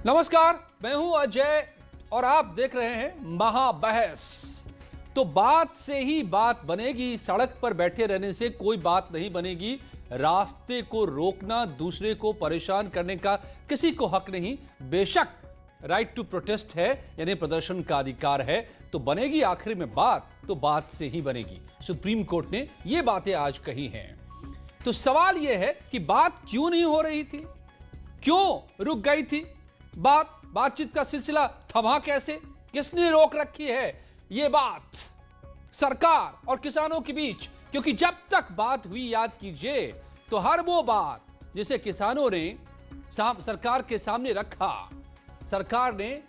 नमस्कार, मैं हूं अजय और आप देख रहे हैं महाबहस। तो बात से ही बात बनेगी, सड़क पर बैठे रहने से कोई बात नहीं बनेगी। रास्ते को रोकना, दूसरे को परेशान करने का किसी को हक नहीं। बेशक राइट टू प्रोटेस्ट है, यानी प्रदर्शन का अधिकार है, तो बनेगी आखिर में बात, तो बात से ही बनेगी। सुप्रीम कोर्ट ने ये बातें आज कही हैं। तो सवाल यह है कि बात क्यों नहीं हो रही थी, क्यों रुक गई थी बातचीत का सिलसिला थमा कैसे, किसने रोक रखी है यह बात सरकार और किसानों के बीच? क्योंकि जब तक बात हुई, याद कीजिए, तो हर वो बात जिसे किसानों ने सरकार के सामने रखा, सरकार ने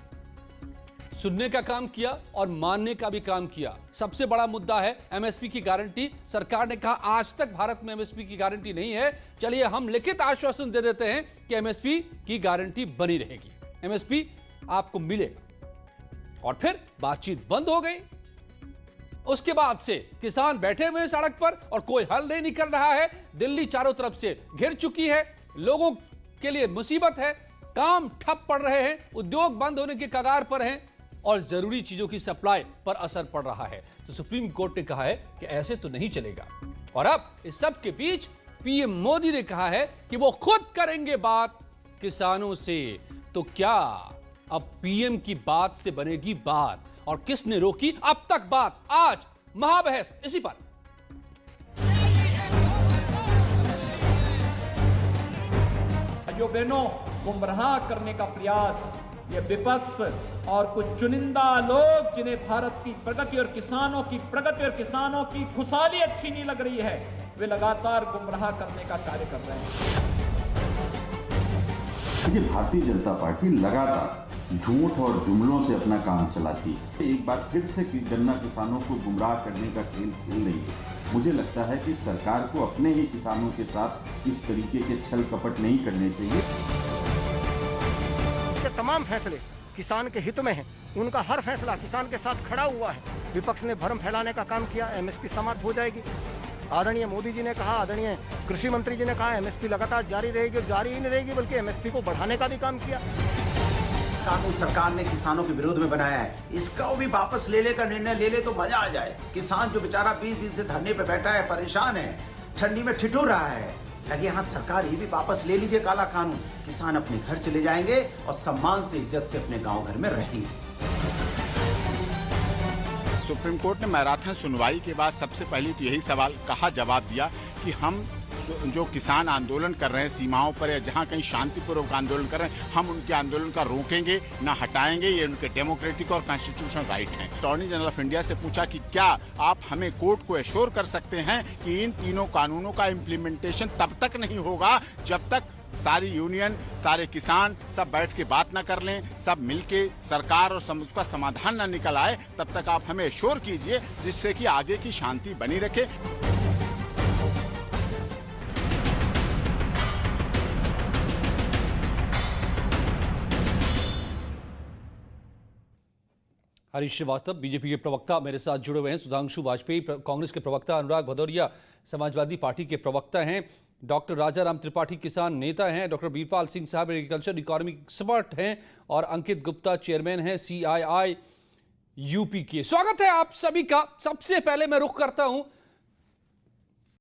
सुनने का काम किया और मानने का भी काम किया। सबसे बड़ा मुद्दा है एमएसपी की गारंटी। सरकार ने कहा आज तक भारत में एमएसपी की गारंटी नहीं है, चलिए हम लिखित आश्वासन दे देते हैं कि एमएसपी की गारंटी बनी रहेगी, एमएसपी आपको मिलेगा। और फिर बातचीत बंद हो गई। उसके बाद से किसान बैठे हुए सड़क पर और कोई हल नहीं निकल रहा है। दिल्ली चारों तरफ से घिर चुकी है, लोगों के लिए मुसीबत है, काम ठप पड़ रहे हैं, उद्योग बंद होने के कगार पर हैं और जरूरी चीजों की सप्लाई पर असर पड़ रहा है। तो सुप्रीम कोर्ट ने कहा है कि ऐसे तो नहीं चलेगा। और अब इस सब के बीच पीएम मोदी ने कहा है कि वो खुद करेंगे बात किसानों से। तो क्या अब पीएम की बात से बनेगी बात, और किसने रोकी अब तक बात? आज महाबहस इसी पर। जो बहनों गुमराह करने का प्रयास ये विपक्ष और कुछ चुनिंदा लोग, जिन्हें भारत की प्रगति और किसानों की प्रगति और किसानों की खुशहाली अच्छी नहीं लग रही है, वे लगातार गुमराह करने का कार्य कर रहे हैं। देखिए, भारतीय जनता पार्टी लगातार झूठ और जुमलों से अपना काम चलाती है। एक बार फिर से गन्ना किसानों को गुमराह करने का खेल खेल रही है। मुझे लगता है कि सरकार को अपने ही किसानों के साथ इस तरीके के छल कपट नहीं करने चाहिए। तमाम फैसले किसान के हित में हैं, उनका हर फैसला किसान के साथ खड़ा हुआ है। विपक्ष ने भ्रम फैलाने का काम किया, एमएसपी समाप्त हो जाएगी। आदरणीय मोदी जी ने कहा, आदरणीय कृषि मंत्री जी ने कहा एमएसपी लगातार जारी रहेगी, और जारी ही नहीं रहेगी बल्कि एमएसपी को बढ़ाने का भी काम किया। कानून सरकार ने किसानों के विरोध में बनाया है, इसका भी वापस लेने का निर्णय ले ले तो मजा आ जाए। किसान जो बेचारा 20 दिन से धरने पे बैठा है, परेशान है, ठंडी में ठिठुर रहा है, लगे हाथ सरकार ये भी वापस ले लीजिए काला कानून। किसान अपने घर चले जाएंगे और सम्मान से, इज्जत से अपने गांव घर में रहेंगे। सुप्रीम कोर्ट ने मैराथन सुनवाई के बाद सबसे पहले तो यही सवाल कहा, जवाब दिया कि हम जो किसान आंदोलन कर रहे हैं सीमाओं पर या जहां कहीं शांतिपूर्वक आंदोलन कर रहे हैं, हम उनके आंदोलन का रोकेंगे ना हटाएंगे। ये उनके डेमोक्रेटिक और कॉन्स्टिट्यूशनल राइट है। अटॉर्नी जनरल ऑफ इंडिया से पूछा कि क्या आप हमें कोर्ट को एश्योर कर सकते हैं कि इन तीनों कानूनों का इम्प्लीमेंटेशन तब तक नहीं होगा जब तक सारी यूनियन, सारे किसान सब बैठ के बात ना कर लें, सब मिलके सरकार और उसका समाधान ना निकल आए, तब तक आप हमें एश्योर कीजिए जिससे कि आगे की शांति बनी रखे। हरीश श्रीवास्तव बीजेपी के प्रवक्ता मेरे साथ जुड़े हुए हैं, सुधांशु वाजपेयी कांग्रेस के प्रवक्ता, अनुराग भदौरिया समाजवादी पार्टी के प्रवक्ता हैं, डॉक्टर राजा राम त्रिपाठी किसान नेता हैं, डॉक्टर बीरपाल सिंह साहब एग्रीकल्चर इकोनॉमिक एक्सपर्ट हैं और अंकित गुप्ता चेयरमैन हैं CII यूपी के। स्वागत है आप सभी का। सबसे पहले मैं रुख करता हूं